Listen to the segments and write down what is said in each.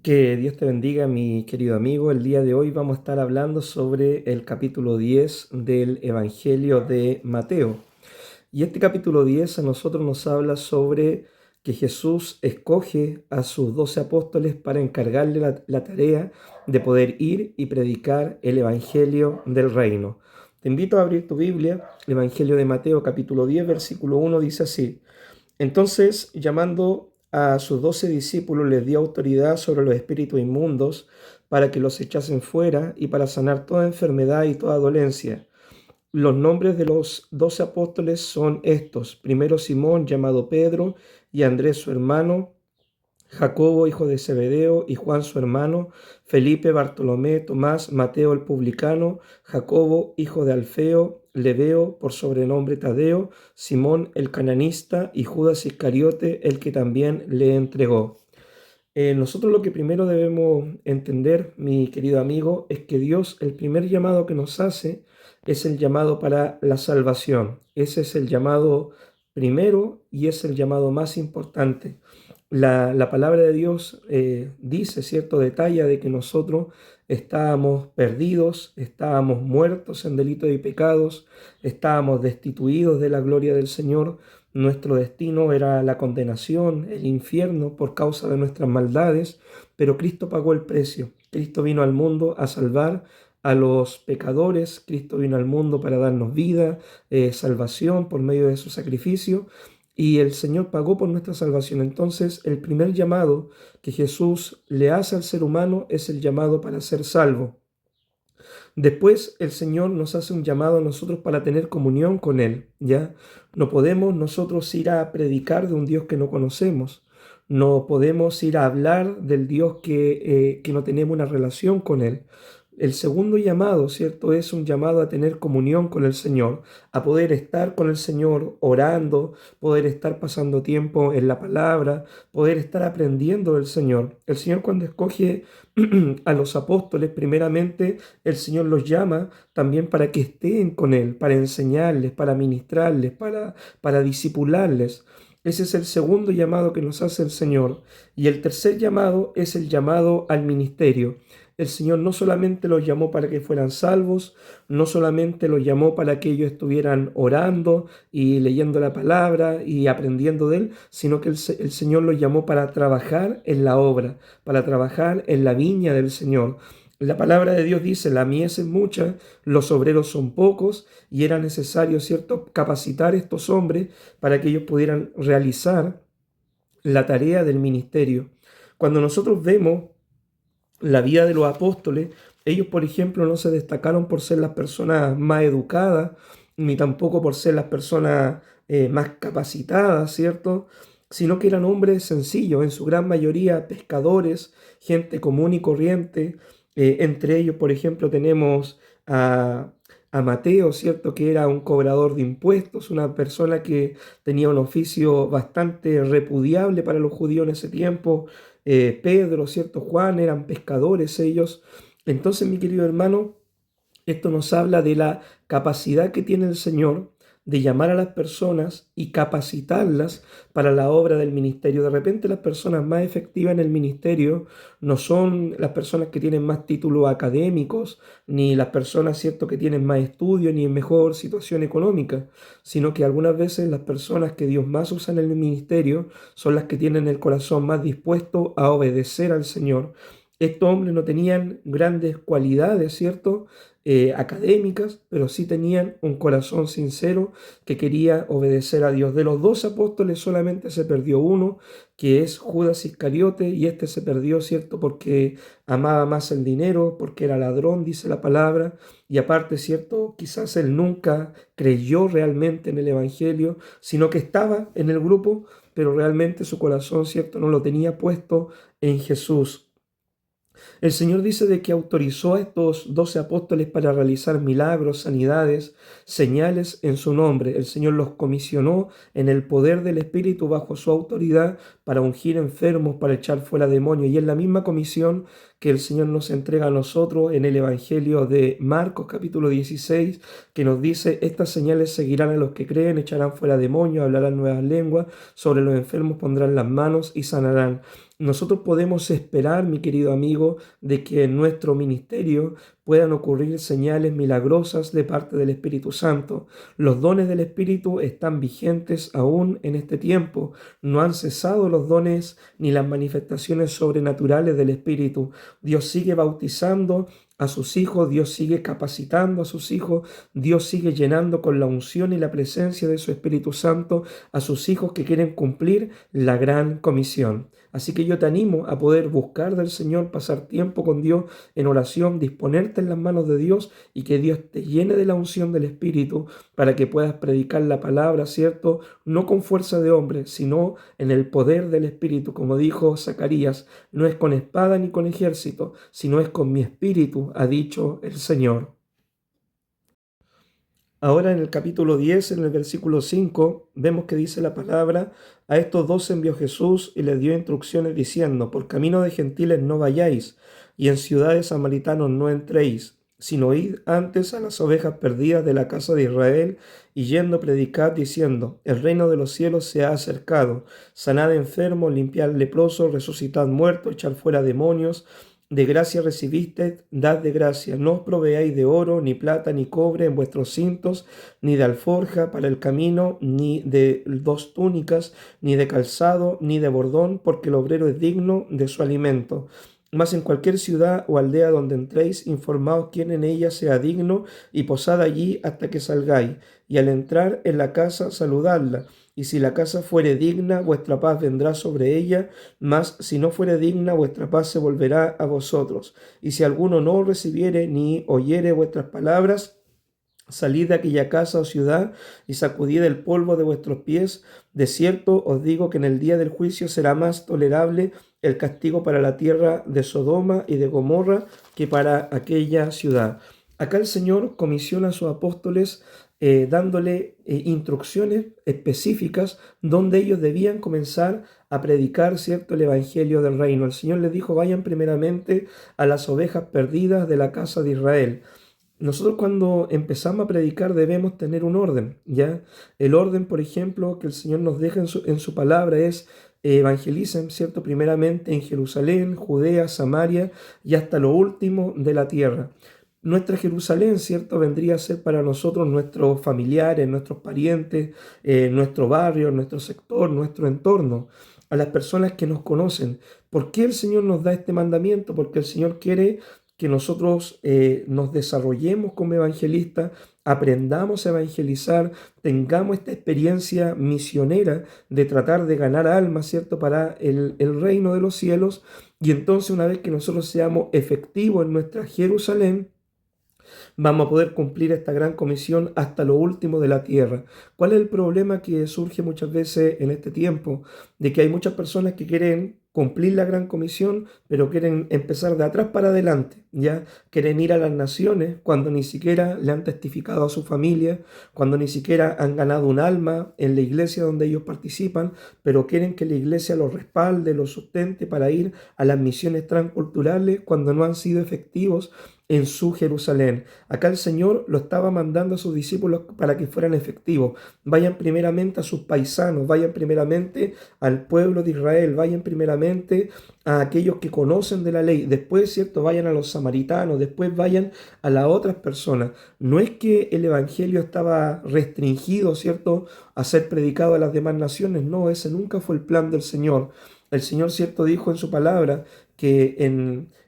Que Dios te bendiga, mi querido amigo. El día de hoy vamos a estar hablando sobre el capítulo 10 del Evangelio de Mateo. Y este capítulo 10 a nosotros nos habla sobre que Jesús escoge a sus 12 apóstoles para encargarle la tarea de poder ir y predicar el Evangelio del reino. Te invito a abrir tu Biblia. El Evangelio de Mateo capítulo 10 versículo 1 dice así: Entonces, llamando a sus 12 discípulos, les dio autoridad sobre los espíritus inmundos para que los echasen fuera y para sanar toda enfermedad y toda dolencia. Los nombres de los 12 apóstoles son estos: primero Simón, llamado Pedro, y Andrés su hermano, Jacobo, hijo de Zebedeo, y Juan su hermano, Felipe, Bartolomé, Tomás, Mateo el publicano, Jacobo, hijo de Alfeo, Lebeo, por sobrenombre Tadeo, Simón el cananista, y Judas Iscariote, el que también le entregó. Nosotros lo que primero debemos entender, mi querido amigo, es que Dios, el primer llamado que nos hace, es el llamado para la salvación. Ese es el llamado primero y es el llamado más importante. La palabra de Dios dice, cierto, detalla de que nosotros estábamos perdidos, estábamos muertos en delitos y pecados, estábamos destituidos de la gloria del Señor. Nuestro destino era la condenación, el infierno por causa de nuestras maldades, pero Cristo pagó el precio. Cristo vino al mundo a salvar a los pecadores. Cristo vino al mundo para darnos vida, salvación por medio de su sacrificio. Y el Señor pagó por nuestra salvación. Entonces, el primer llamado que Jesús le hace al ser humano es el llamado para ser salvo. Después el Señor nos hace un llamado a nosotros para tener comunión con Él, ¿ya? No podemos nosotros ir a predicar de un Dios que no conocemos. No podemos ir a hablar del Dios que no tenemos una relación con Él. El segundo llamado, ¿cierto? Es un llamado a tener comunión con el Señor, a poder estar con el Señor orando, poder estar pasando tiempo en la palabra, poder estar aprendiendo del Señor. El Señor, cuando escoge a los apóstoles, primeramente el Señor los llama también para que estén con Él, para enseñarles, para ministrarles, para discipularles. Ese es el segundo llamado que nos hace el Señor. Y el tercer llamado es el llamado al ministerio. El Señor no solamente los llamó para que fueran salvos, no solamente los llamó para que ellos estuvieran orando y leyendo la palabra y aprendiendo de Él, sino que el Señor los llamó para trabajar en la obra, para trabajar en la viña del Señor. La palabra de Dios dice: la mies es mucha, los obreros son pocos, y era necesario, ¿cierto?, capacitar a estos hombres para que ellos pudieran realizar la tarea del ministerio. Cuando nosotros vemos la vida de los apóstoles, ellos, por ejemplo, no se destacaron por ser las personas más educadas, ni tampoco por ser las personas más capacitadas, ¿cierto? Sino que eran hombres sencillos, en su gran mayoría pescadores, gente común y corriente. Entre ellos, por ejemplo, tenemos a Mateo, ¿cierto? Que era un cobrador de impuestos, una persona que tenía un oficio bastante repudiable para los judíos en ese tiempo. Pedro, ¿cierto? Juan, eran pescadores ellos. Entonces, mi querido hermano, esto nos habla de la capacidad que tiene el Señor de llamar a las personas y capacitarlas para la obra del ministerio. De repente las personas más efectivas en el ministerio no son las personas que tienen más títulos académicos, ni las personas, ¿cierto?, que tienen más estudios, ni en mejor situación económica, sino que algunas veces las personas que Dios más usa en el ministerio son las que tienen el corazón más dispuesto a obedecer al Señor. Estos hombres no tenían grandes cualidades, ¿cierto?, académicas, pero sí tenían un corazón sincero que quería obedecer a Dios. De los dos apóstoles solamente se perdió uno, que es Judas Iscariote, y este se perdió, ¿cierto?, porque amaba más el dinero, porque era ladrón, dice la palabra, y aparte, ¿cierto?, quizás él nunca creyó realmente en el Evangelio, sino que estaba en el grupo, pero realmente su corazón, ¿cierto?, no lo tenía puesto en Jesús. El Señor dice de que autorizó a estos 12 apóstoles para realizar milagros, sanidades, señales en su nombre. El Señor los comisionó en el poder del Espíritu bajo su autoridad para ungir enfermos, para echar fuera demonios. Y es la misma comisión que el Señor nos entrega a nosotros en el Evangelio de Marcos capítulo 16, que nos dice: estas señales seguirán a los que creen, echarán fuera demonios, hablarán nuevas lenguas, sobre los enfermos pondrán las manos y sanarán. nosotros podemos esperar, mi querido amigo, de que en nuestro ministerio puedan ocurrir señales milagrosas de parte del Espíritu Santo. Los dones del Espíritu están vigentes aún en este tiempo. No han cesado los dones ni las manifestaciones sobrenaturales del Espíritu. Dios sigue bautizando a sus hijos, Dios sigue capacitando a sus hijos, Dios sigue llenando con la unción y la presencia de su Espíritu Santo a sus hijos que quieren cumplir la gran comisión. Así que yo te animo a poder buscar del Señor, pasar tiempo con Dios en oración, disponerte en las manos de Dios y que Dios te llene de la unción del Espíritu para que puedas predicar la palabra, ¿cierto? No con fuerza de hombre, sino en el poder del Espíritu, como dijo Zacarías, no es con espada ni con ejército, sino es con mi Espíritu, ha dicho el Señor. Ahora en el capítulo 10, en el versículo 5, vemos que dice la palabra: a estos 2 envió Jesús y les dio instrucciones diciendo: por camino de gentiles no vayáis, y en ciudades samaritanos no entréis, sino id antes a las ovejas perdidas de la casa de Israel, y yendo predicad diciendo: el reino de los cielos se ha acercado, sanad enfermos, limpiad leprosos, resucitad muertos, echad fuera demonios. De gracia recibisteis, dad de gracia. No os proveáis de oro, ni plata, ni cobre en vuestros cintos, ni de alforja para el camino, ni de 2 túnicas, ni de calzado, ni de bordón, porque el obrero es digno de su alimento. Mas en cualquier ciudad o aldea donde entréis, informaos quién en ella sea digno, y posad allí hasta que salgáis. Y al entrar en la casa, saludadla. Y si la casa fuere digna, vuestra paz vendrá sobre ella, mas si no fuere digna, vuestra paz se volverá a vosotros. Y si alguno no os recibiere ni oyere vuestras palabras, salid de aquella casa o ciudad y sacudid el polvo de vuestros pies. De cierto os digo que en el día del juicio será más tolerable el castigo para la tierra de Sodoma y de Gomorra que para aquella ciudad. Acá el Señor comisiona a sus apóstoles dándole instrucciones específicas donde ellos debían comenzar a predicar, ¿cierto?, el Evangelio del Reino. El Señor les dijo: vayan primeramente a las ovejas perdidas de la casa de Israel. Nosotros cuando empezamos a predicar debemos tener un orden, ¿ya? El orden, por ejemplo, que el Señor nos deja en su palabra es: evangelicen, ¿cierto?, primeramente en Jerusalén, Judea, Samaria y hasta lo último de la tierra. Nuestra Jerusalén, ¿cierto?, vendría a ser para nosotros nuestros familiares, nuestros parientes, nuestro barrio, nuestro sector, nuestro entorno, a las personas que nos conocen. ¿Por qué el Señor nos da este mandamiento? Porque el Señor quiere que nosotros nos desarrollemos como evangelistas, aprendamos a evangelizar, tengamos esta experiencia misionera de tratar de ganar almas, ¿cierto?, para el reino de los cielos. Y entonces, una vez que nosotros seamos efectivos en nuestra Jerusalén, vamos a poder cumplir esta gran comisión hasta lo último de la tierra. ¿Cuál es el problema que surge muchas veces en este tiempo? De que hay muchas personas que quieren cumplir la gran comisión, pero quieren empezar de atrás para adelante, ¿ya? Quieren ir a las naciones cuando ni siquiera le han testificado a su familia, cuando ni siquiera han ganado un alma en la iglesia donde ellos participan, pero quieren que la iglesia los respalde, los sustente para ir a las misiones transculturales cuando no han sido efectivos en su Jerusalén. Acá el Señor lo estaba mandando a sus discípulos para que fueran efectivos. Vayan primeramente a sus paisanos, vayan primeramente al pueblo de Israel, vayan primeramente a aquellos que conocen de la ley. Después, ¿cierto?, vayan a los samaritanos, después vayan a las otras personas. No es que el evangelio estaba restringido, ¿cierto?, a ser predicado a las demás naciones. No, ese nunca fue el plan del Señor. El Señor, ¿cierto?, dijo en su palabra que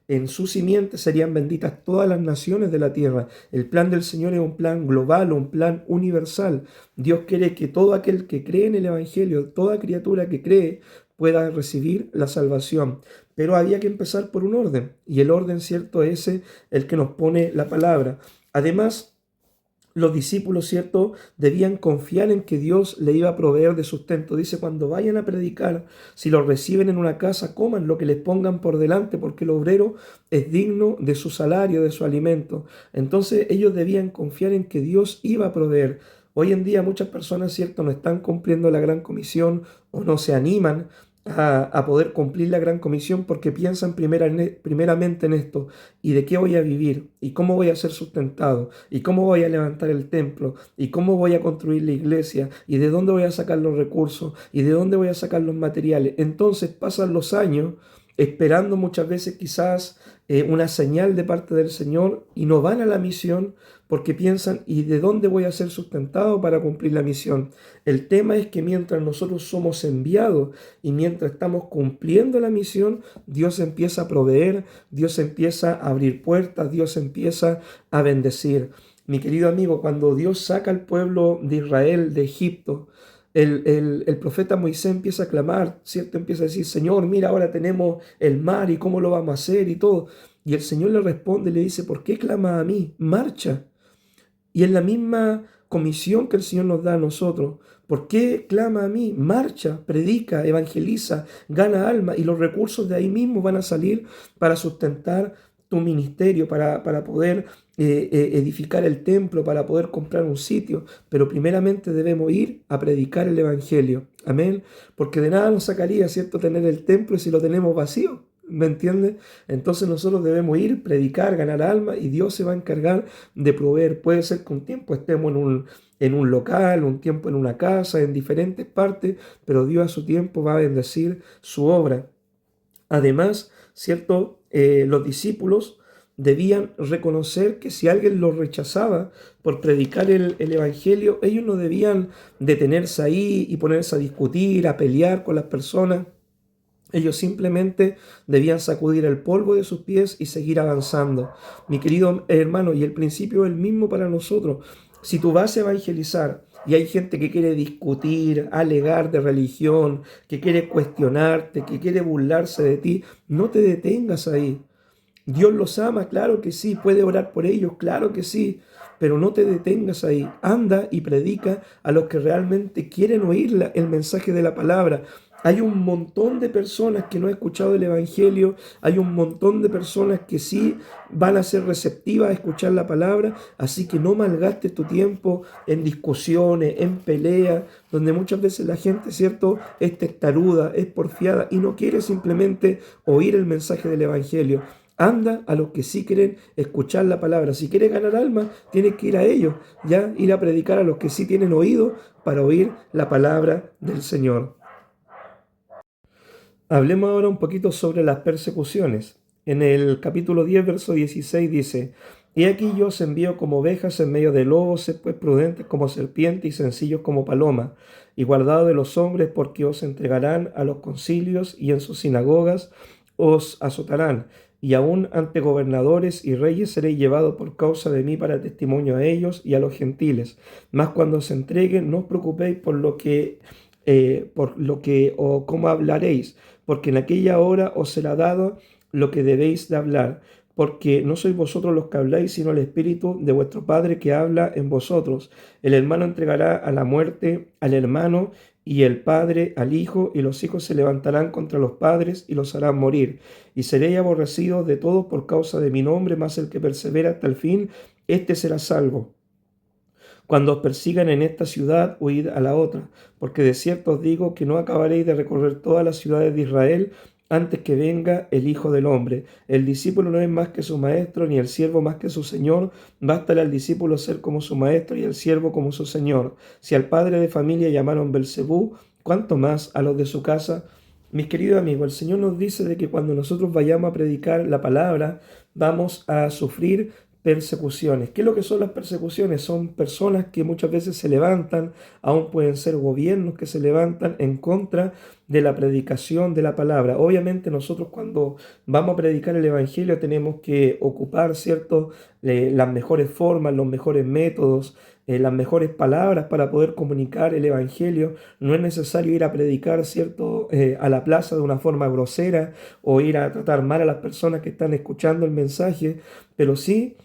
en su simiente serían benditas todas las naciones de la tierra. El plan del Señor es un plan global, un plan universal. Dios quiere que todo aquel que cree en el Evangelio, toda criatura que cree, pueda recibir la salvación. Pero había que empezar por un orden, y el orden, ¿cierto?, es el que nos pone la palabra. Además, los discípulos, ¿cierto?, debían confiar en que Dios le iba a proveer de sustento. Dice: cuando vayan a predicar, si los reciben en una casa, coman lo que les pongan por delante, porque el obrero es digno de su salario, de su alimento. Entonces ellos debían confiar en que Dios iba a proveer. Hoy en día muchas personas, ¿cierto?, no están cumpliendo la gran comisión o no se animan a poder cumplir la gran comisión porque piensan primeramente en esto y de qué voy a vivir y cómo voy a ser sustentado y cómo voy a levantar el templo y cómo voy a construir la iglesia y de dónde voy a sacar los recursos y de dónde voy a sacar los materiales. Entonces pasan los años esperando muchas veces quizás una señal de parte del Señor y no van a la misión porque piensan, ¿y de dónde voy a ser sustentado para cumplir la misión? El tema es que mientras nosotros somos enviados y mientras estamos cumpliendo la misión, Dios empieza a proveer, Dios empieza a abrir puertas, Dios empieza a bendecir. Mi querido amigo, cuando Dios saca al pueblo de Israel de Egipto, el profeta Moisés empieza a clamar, ¿cierto? Empieza a decir, Señor, mira, ahora tenemos el mar y cómo lo vamos a hacer y todo. Y el Señor le responde y le dice, ¿por qué clamas a mí? Marcha. Y es la misma comisión que el Señor nos da a nosotros. ¿Por qué clama a mí? Marcha, predica, evangeliza, gana alma y los recursos de ahí mismo van a salir para sustentar tu ministerio, para poder edificar el templo, para poder comprar un sitio. Pero primeramente debemos ir a predicar el Evangelio. Amén. Porque de nada nos sacaría, ¿cierto?, tener el templo si lo tenemos vacío. ¿Me entiendes? Entonces nosotros debemos ir, predicar, ganar alma y Dios se va a encargar de proveer. Puede ser que un tiempo estemos en un local, un tiempo en una casa, en diferentes partes, pero Dios a su tiempo va a bendecir su obra. Además, ¿cierto? Los discípulos debían reconocer que si alguien los rechazaba por predicar el Evangelio, ellos no debían detenerse ahí y ponerse a discutir, a pelear con las personas. Ellos simplemente debían sacudir el polvo de sus pies y seguir avanzando. Mi querido hermano, y el principio es el mismo para nosotros. Si tú vas a evangelizar y hay gente que quiere discutir, alegar de religión, que quiere cuestionarte, que quiere burlarse de ti, no te detengas ahí. Dios los ama, claro que sí, puede orar por ellos, claro que sí, pero no te detengas ahí. Anda y predica a los que realmente quieren oír el mensaje de la palabra. Hay un montón de personas que no han escuchado el Evangelio, hay un montón de personas que sí van a ser receptivas a escuchar la palabra, así que no malgastes tu tiempo en discusiones, en peleas, donde muchas veces la gente, ¿cierto?, es testaruda, es porfiada y no quiere simplemente oír el mensaje del Evangelio. Anda a los que sí quieren escuchar la palabra. Si quieres ganar alma, tienes que ir a ellos, ya ir a predicar a los que sí tienen oído para oír la palabra del Señor. Hablemos ahora un poquito sobre las persecuciones. En el capítulo 10, verso 16 dice, He aquí yo os envío como ovejas en medio de lobos, sed pues prudentes como serpientes y sencillos como paloma, y guardados de los hombres porque os entregarán a los concilios y en sus sinagogas os azotarán, y aún ante gobernadores y reyes seréis llevados por causa de mí para testimonio a ellos y a los gentiles. Mas cuando os entreguen, no os preocupéis por lo que o cómo hablaréis, porque en aquella hora os será dado lo que debéis de hablar, porque no sois vosotros los que habláis, sino el Espíritu de vuestro Padre que habla en vosotros. El hermano entregará a la muerte al hermano, y el padre al hijo, y los hijos se levantarán contra los padres y los harán morir. Y seréis aborrecidos de todos por causa de mi nombre, mas el que persevera hasta el fin, éste será salvo. Cuando os persigan en esta ciudad, huid a la otra, porque de cierto os digo que no acabaréis de recorrer todas las ciudades de Israel antes que venga el Hijo del Hombre. El discípulo no es más que su maestro, ni el siervo más que su señor. Bástale al discípulo ser como su maestro y al siervo como su señor. Si al padre de familia llamaron Belcebú, ¿cuánto más a los de su casa? Mis queridos amigos, el Señor nos dice de que cuando nosotros vayamos a predicar la palabra, vamos a sufrir persecuciones. ¿Qué es lo que son las persecuciones? Son personas que muchas veces se levantan, aún pueden ser gobiernos que se levantan en contra de la predicación de la palabra. Obviamente nosotros cuando vamos a predicar el Evangelio tenemos que ocupar, ¿cierto?, las mejores formas, los mejores métodos, las mejores palabras para poder comunicar el Evangelio. No es necesario ir a predicar, ¿cierto?, a la plaza de una forma grosera o ir a tratar mal a las personas que están escuchando el mensaje, pero sí,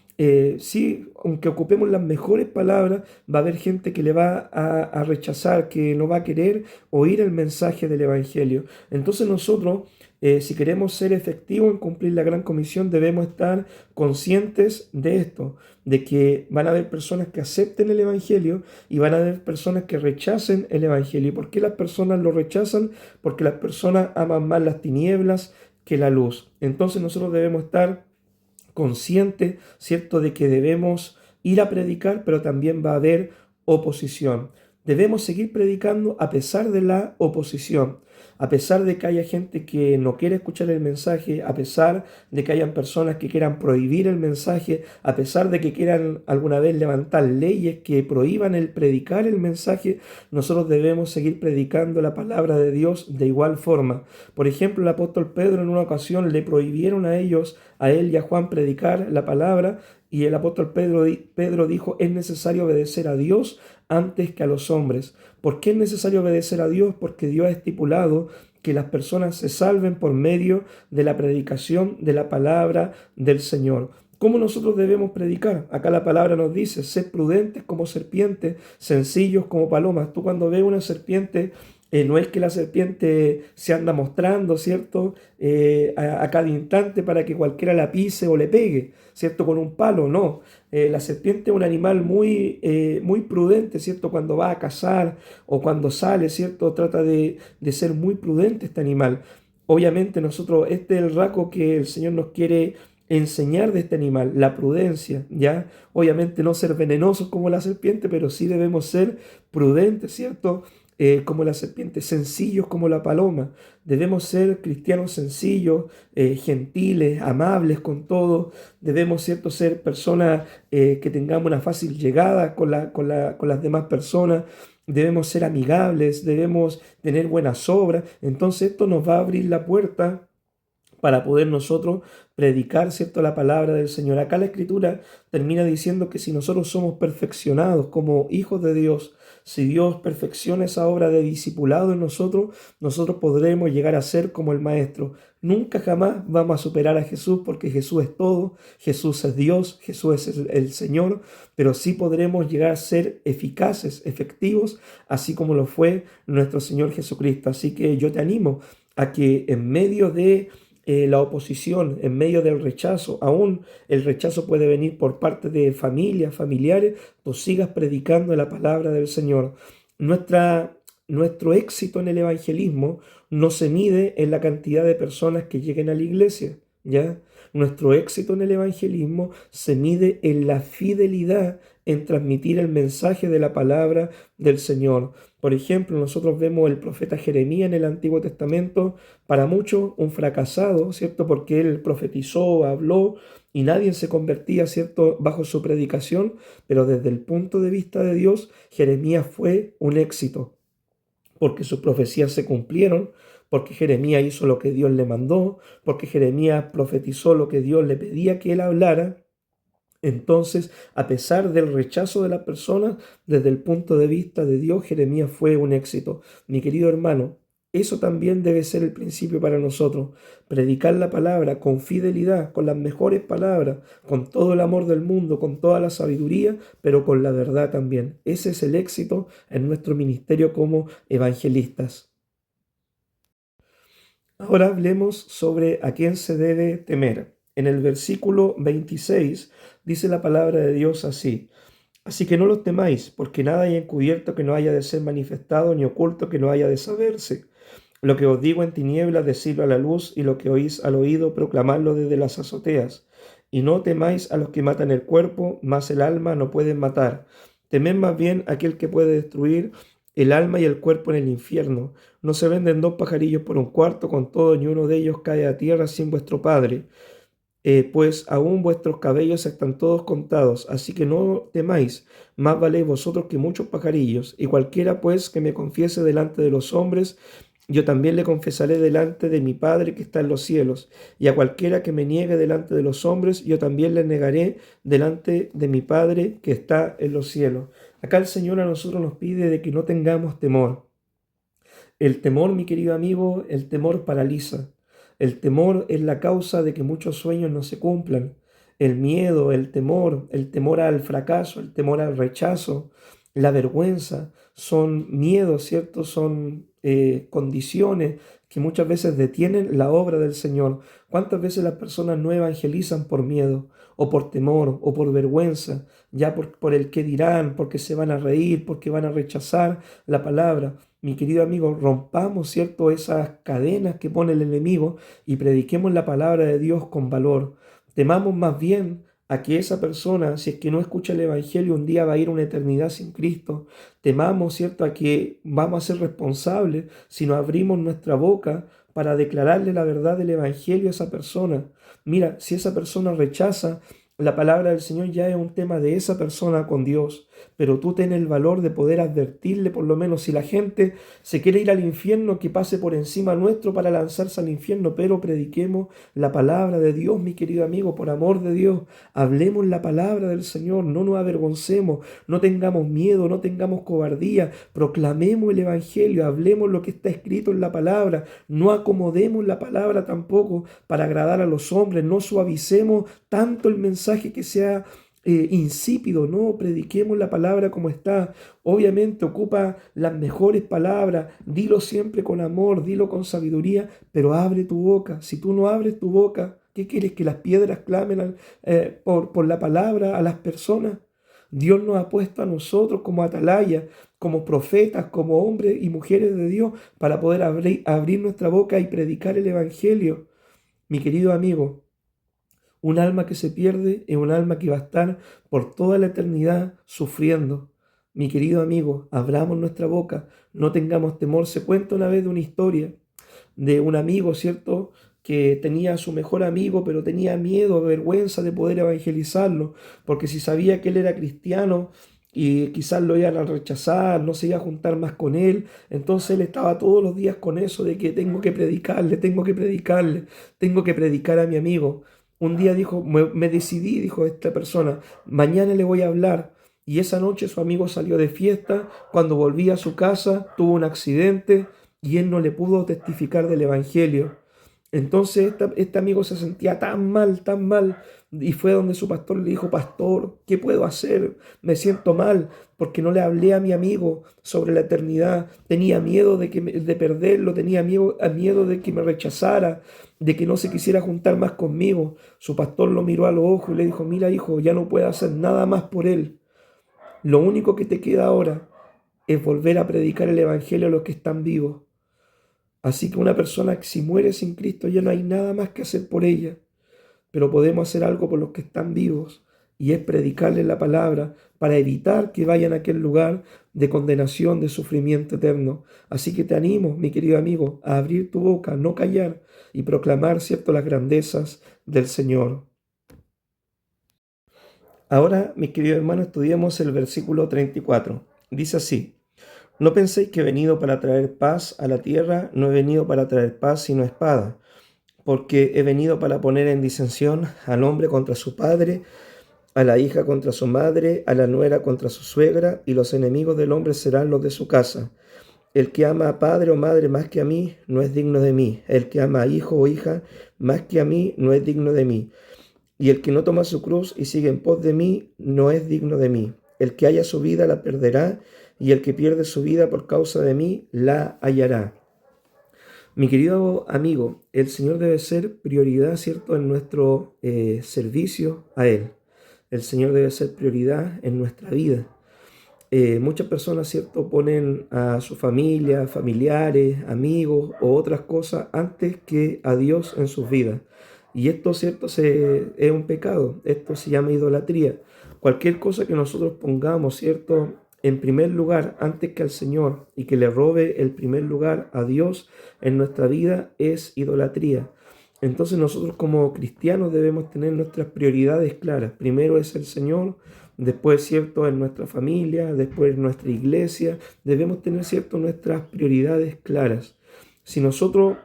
aunque ocupemos las mejores palabras, va a haber gente que le va a rechazar, que no va a querer oír el mensaje del Evangelio. Entonces nosotros Si queremos ser efectivos en cumplir la gran comisión, debemos estar conscientes de esto, de que van a haber personas que acepten el Evangelio y van a haber personas que rechacen el Evangelio. ¿Y por qué las personas lo rechazan? Porque las personas aman más las tinieblas que la luz. Entonces nosotros debemos estar conscientes, ¿cierto?, de que debemos ir a predicar, pero también va a haber oposición. Debemos seguir predicando a pesar de la oposición, a pesar de que haya gente que no quiere escuchar el mensaje, a pesar de que hayan personas que quieran prohibir el mensaje, a pesar de que quieran alguna vez levantar leyes que prohíban el predicar el mensaje, nosotros debemos seguir predicando la palabra de Dios de igual forma. Por ejemplo, el apóstol Pedro en una ocasión le prohibieron a ellos, a él y a Juan, predicar la palabra, y el apóstol Pedro dijo: es necesario obedecer a Dios antes que a los hombres. ¿Por qué es necesario obedecer a Dios? Porque Dios ha estipulado que las personas se salven por medio de la predicación de la palabra del Señor. ¿Cómo nosotros debemos predicar? Acá la palabra nos dice: sed prudentes como serpientes, sencillos como palomas. Tú cuando ves una serpiente, no es que la serpiente se anda mostrando, ¿cierto? A cada instante para que cualquiera la pise o le pegue, ¿cierto? Con un palo, no. La serpiente es un animal muy prudente, ¿cierto? Cuando va a cazar o cuando sale, ¿cierto? Trata de ser muy prudente este animal. Obviamente nosotros, este es el rasgo que el Señor nos quiere enseñar de este animal, la prudencia, ¿ya? Obviamente no ser venenosos como la serpiente, pero sí debemos ser prudentes, ¿cierto? Como la serpiente, sencillos como la paloma. Debemos ser cristianos sencillos, gentiles, amables con todo. Debemos, ¿cierto?, ser personas que tengamos una fácil llegada con las demás personas. Debemos ser amigables, debemos tener buenas obras. Entonces esto nos va a abrir la puerta para poder nosotros predicar, ¿cierto?, la palabra del Señor. Acá la Escritura termina diciendo que si nosotros somos perfeccionados como hijos de Dios, si Dios perfecciona esa obra de discipulado en nosotros, nosotros podremos llegar a ser como el Maestro. Nunca jamás vamos a superar a Jesús, porque Jesús es todo, Jesús es Dios, Jesús es el Señor, pero sí podremos llegar a ser eficaces, efectivos, así como lo fue nuestro Señor Jesucristo. Así que yo te animo a que en medio de la oposición, en medio del rechazo, aún el rechazo puede venir por parte de familias, familiares, tú sigas predicando la palabra del Señor. Nuestro éxito en el evangelismo no se mide en la cantidad de personas que lleguen a la iglesia, ¿ya? Nuestro éxito en el evangelismo se mide en la fidelidad en transmitir el mensaje de la palabra del Señor. Por ejemplo, nosotros vemos el profeta Jeremías en el Antiguo Testamento, para muchos un fracasado, ¿cierto? Porque él profetizó, habló y nadie se convertía, ¿cierto?, bajo su predicación, pero desde el punto de vista de Dios, Jeremías fue un éxito, porque sus profecías se cumplieron, porque Jeremías hizo lo que Dios le mandó, porque Jeremías profetizó lo que Dios le pedía que él hablara. Entonces, a pesar del rechazo de las personas, desde el punto de vista de Dios, Jeremías fue un éxito. Mi querido hermano, eso también debe ser el principio para nosotros. Predicar la palabra con fidelidad, con las mejores palabras, con todo el amor del mundo, con toda la sabiduría, pero con la verdad también. Ese es el éxito en nuestro ministerio como evangelistas. Ahora hablemos sobre a quién se debe temer. En el versículo 26 dice la palabra de Dios así: así que no los temáis, porque nada hay encubierto que no haya de ser manifestado, ni oculto que no haya de saberse. Lo que os digo en tinieblas, decidlo a la luz, y lo que oís al oído, proclamadlo desde las azoteas. Y no temáis a los que matan el cuerpo, mas el alma no pueden matar. Temed más bien a aquel que puede destruir el alma y el cuerpo en el infierno. No se venden dos pajarillos por un cuarto, con todo ni uno de ellos cae a tierra sin vuestro Padre. Pues aún vuestros cabellos están todos contados, así que no temáis, más valéis vosotros que muchos pajarillos. Y cualquiera pues que me confiese delante de los hombres, yo también le confesaré delante de mi Padre que está en los cielos. Y a cualquiera que me niegue delante de los hombres, yo también le negaré delante de mi Padre que está en los cielos. Acá el Señor a nosotros nos pide de que no tengamos temor. El temor, mi querido amigo, el temor paraliza. El temor es la causa de que muchos sueños no se cumplan. El miedo, el temor al fracaso, el temor al rechazo, la vergüenza, son miedos, ¿cierto? Son condiciones que muchas veces detienen la obra del Señor. ¿Cuántas veces las personas no evangelizan por miedo o por temor o por vergüenza, ya por el qué dirán, porque se van a reír, porque van a rechazar la palabra? Mi querido amigo, rompamos, ¿cierto?, esas cadenas que pone el enemigo y prediquemos la palabra de Dios con valor. Temamos más bien a que esa persona, si es que no escucha el Evangelio, un día va a ir una eternidad sin Cristo. Temamos, ¿cierto?, a que vamos a ser responsables si no abrimos nuestra boca para declararle la verdad del Evangelio a esa persona. Mira, si esa persona rechaza la palabra del Señor, ya es un tema de esa persona con Dios, pero tú ten el valor de poder advertirle, por lo menos si la gente se quiere ir al infierno, que pase por encima nuestro para lanzarse al infierno, pero prediquemos la palabra de Dios, mi querido amigo, por amor de Dios. Hablemos la palabra del Señor, no nos avergoncemos, no tengamos miedo, no tengamos cobardía, proclamemos el Evangelio, hablemos lo que está escrito en la palabra, no acomodemos la palabra tampoco para agradar a los hombres, no suavicemos tanto el mensaje que sea insípido, no, prediquemos la palabra como está. Obviamente ocupa las mejores palabras, dilo siempre con amor, dilo con sabiduría, pero abre tu boca. Si tú no abres tu boca, ¿qué quieres? ¿Que las piedras clamen por la palabra a las personas? Dios nos ha puesto a nosotros como atalaya, como profetas, como hombres y mujeres de Dios, para poder abrir nuestra boca y predicar el Evangelio. Mi querido amigo, un alma que se pierde es un alma que va a estar por toda la eternidad sufriendo. Mi querido amigo, abramos nuestra boca, no tengamos temor. Se cuenta una vez de una historia de un amigo, ¿cierto?, que tenía a su mejor amigo, pero tenía miedo, vergüenza de poder evangelizarlo, porque si sabía que él era cristiano y quizás lo iban a rechazar, no se iba a juntar más con él, entonces él estaba todos los días con eso de que tengo que predicarle, tengo que predicarle, tengo que predicar a mi amigo. Un día dijo, me decidí, dijo esta persona, mañana le voy a hablar. Y esa noche su amigo salió de fiesta, cuando volvía a su casa tuvo un accidente y él no le pudo testificar del Evangelio. Entonces este amigo se sentía tan mal, y fue donde su pastor le dijo, pastor, ¿qué puedo hacer? Me siento mal porque no le hablé a mi amigo sobre la eternidad. Tenía miedo de perderlo, tenía miedo de que me rechazara, de que no se quisiera juntar más conmigo. Su pastor lo miró a los ojos y le dijo, mira hijo, ya no puedo hacer nada más por él. Lo único que te queda ahora es volver a predicar el Evangelio a los que están vivos. Así que una persona que si muere sin Cristo ya no hay nada más que hacer por ella, pero podemos hacer algo por los que están vivos y es predicarles la palabra para evitar que vayan a aquel lugar de condenación, de sufrimiento eterno. Así que te animo, mi querido amigo, a abrir tu boca, no callar y proclamar, cierto, las grandezas del Señor. Ahora, mis queridos hermanos, estudiemos el versículo 34. Dice así: no penséis que he venido para traer paz a la tierra, no he venido para traer paz sino espada, porque he venido para poner en disensión al hombre contra su padre, a la hija contra su madre, a la nuera contra su suegra, y los enemigos del hombre serán los de su casa. El que ama a padre o madre más que a mí, no es digno de mí. El que ama a hijo o hija más que a mí, no es digno de mí. Y el que no toma su cruz y sigue en pos de mí, no es digno de mí. El que haya su vida la perderá, y el que pierde su vida por causa de mí, la hallará. Mi querido amigo, el Señor debe ser prioridad, ¿cierto?, en nuestro servicio a Él. El Señor debe ser prioridad en nuestra vida. Muchas personas, ¿cierto?, ponen a su familia, familiares, amigos o otras cosas antes que a Dios en sus vidas. Y esto, ¿cierto?, es un pecado. Esto se llama idolatría. Cualquier cosa que nosotros pongamos, ¿cierto?, en primer lugar antes que al Señor y que le robe el primer lugar a Dios en nuestra vida es idolatría. Entonces nosotros como cristianos debemos tener nuestras prioridades claras. Primero es el Señor, después, ¿cierto?, en nuestra familia, después en nuestra iglesia. Debemos tener, ¿cierto?, nuestras prioridades claras. Si nosotros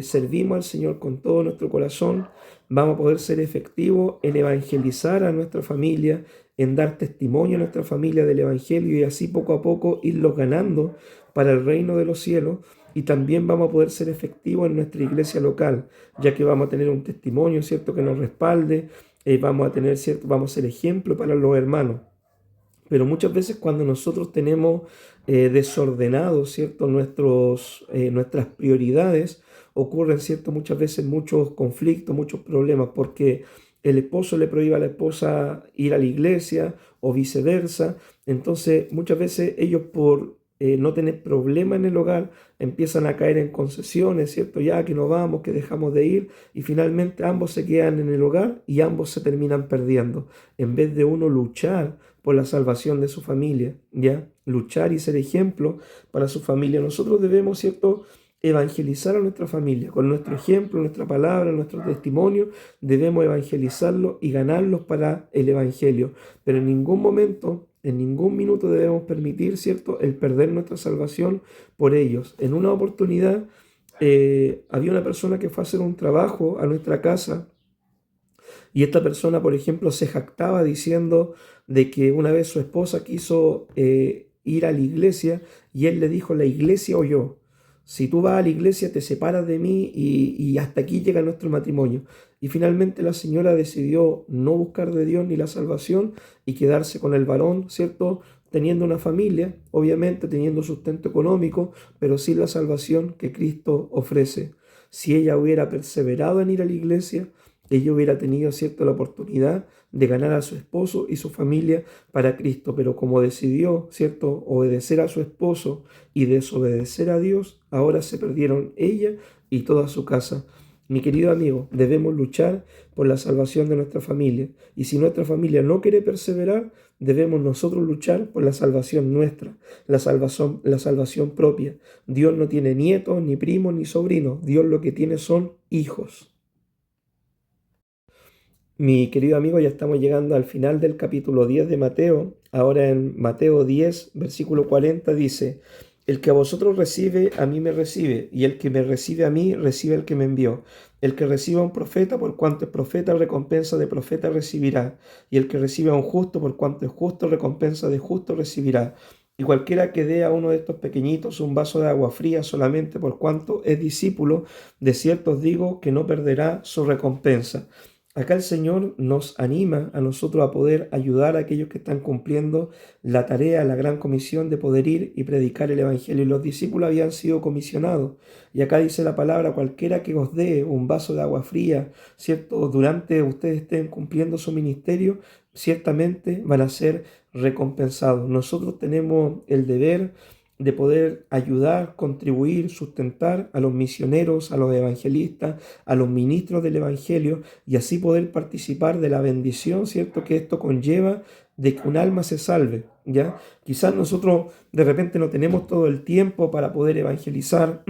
servimos al Señor con todo nuestro corazón, vamos a poder ser efectivos en evangelizar a nuestra familia, en dar testimonio a nuestra familia del Evangelio y así poco a poco irlos ganando para el reino de los cielos. Y también vamos a poder ser efectivos en nuestra iglesia local, ya que vamos a tener un testimonio, ¿cierto?, que nos respalde, vamos a tener, ¿cierto?, vamos a ser ejemplo para los hermanos. Pero muchas veces cuando nosotros tenemos desordenados, ¿cierto? Nuestras prioridades, ocurren, ¿cierto? Muchas veces muchos conflictos, muchos problemas, porque el esposo le prohíbe a la esposa ir a la iglesia o viceversa. Entonces, muchas veces ellos por no tener problema en el hogar, empiezan a caer en concesiones, ¿cierto? Ya que no vamos, que dejamos de ir, y finalmente ambos se quedan en el hogar y ambos se terminan perdiendo, en vez de uno luchar por la salvación de su familia, ¿ya? Luchar y ser ejemplo para su familia. Nosotros debemos, ¿cierto?, evangelizar a nuestra familia. Con nuestro ejemplo, nuestra palabra, nuestro testimonio, debemos evangelizarlos y ganarlos para el evangelio. Pero en ningún momento, en ningún minuto debemos permitir, ¿cierto?, el perder nuestra salvación por ellos. En una oportunidad había una persona que fue a hacer un trabajo a nuestra casa, y esta persona, por ejemplo, se jactaba diciendo de que una vez su esposa quiso ir a la iglesia, y él le dijo: la iglesia o yo. Si tú vas a la iglesia, te separas de mí y hasta aquí llega nuestro matrimonio. Y finalmente la señora decidió no buscar de Dios ni la salvación y quedarse con el varón, ¿cierto? Teniendo una familia, obviamente teniendo sustento económico, pero sin la salvación que Cristo ofrece. Si ella hubiera perseverado en ir a la iglesia, ella hubiera tenido, ¿cierto?, la oportunidad de ganar a su esposo y su familia para Cristo. Pero como decidió, ¿cierto?, obedecer a su esposo y desobedecer a Dios, ahora se perdieron ella y toda su casa. Mi querido amigo, debemos luchar por la salvación de nuestra familia. Y si nuestra familia no quiere perseverar, debemos nosotros luchar por la salvación nuestra, la salvación propia. Dios no tiene nietos, ni primos, ni sobrinos. Dios lo que tiene son hijos. Mi querido amigo, ya estamos llegando al final del capítulo 10 de Mateo. Ahora en Mateo 10, versículo 40 dice: el que a vosotros recibe, a mí me recibe, y el que me recibe a mí, recibe al que me envió. El que recibe a un profeta, por cuanto es profeta, recompensa de profeta recibirá. Y el que recibe a un justo, por cuanto es justo, recompensa de justo recibirá. Y cualquiera que dé a uno de estos pequeñitos un vaso de agua fría solamente por cuanto es discípulo, de cierto os digo que no perderá su recompensa. Acá el Señor nos anima a nosotros a poder ayudar a aquellos que están cumpliendo la tarea, la gran comisión de poder ir y predicar el Evangelio. Y los discípulos habían sido comisionados. Y acá dice la palabra: cualquiera que os dé un vaso de agua fría, ¿cierto?, durante ustedes estén cumpliendo su ministerio, ciertamente van a ser recompensados. Nosotros tenemos el deber de poder ayudar, contribuir, sustentar a los misioneros, a los evangelistas, a los ministros del Evangelio, y así poder participar de la bendición, ¿cierto?, que esto conlleva de que un alma se salve, ¿ya? Quizás nosotros de repente no tenemos todo el tiempo para poder evangelizar,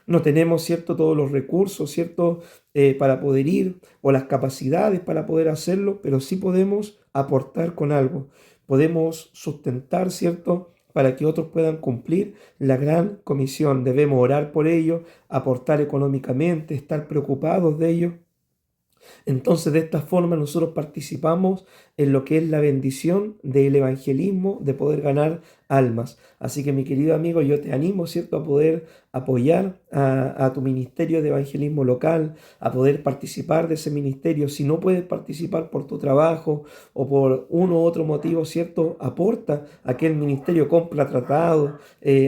no tenemos, ¿cierto?, todos los recursos, ¿cierto?, para poder ir, o las capacidades para poder hacerlo, pero sí podemos aportar con algo, podemos sustentar, ¿cierto?, para que otros puedan cumplir la gran comisión. Debemos orar por ellos, aportar económicamente, estar preocupados de ellos. Entonces, de esta forma nosotros participamos en lo que es la bendición del evangelismo, de poder ganar almas. Así que, mi querido amigo, yo te animo, ¿cierto?, a poder apoyar a tu ministerio de evangelismo local, a poder participar de ese ministerio. Si no puedes participar por tu trabajo o por uno u otro motivo, ¿cierto?, aporta a aquel ministerio, compra tratados,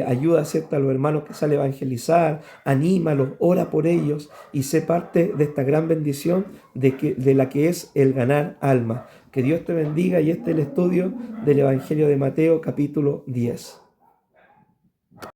ayuda, ¿cierto?, a los hermanos que salen a evangelizar, anímalos, ora por ellos y sé parte de esta gran bendición de la que es el ganar almas. Que Dios te bendiga, y este es el estudio del Evangelio de Mateo capítulo 10.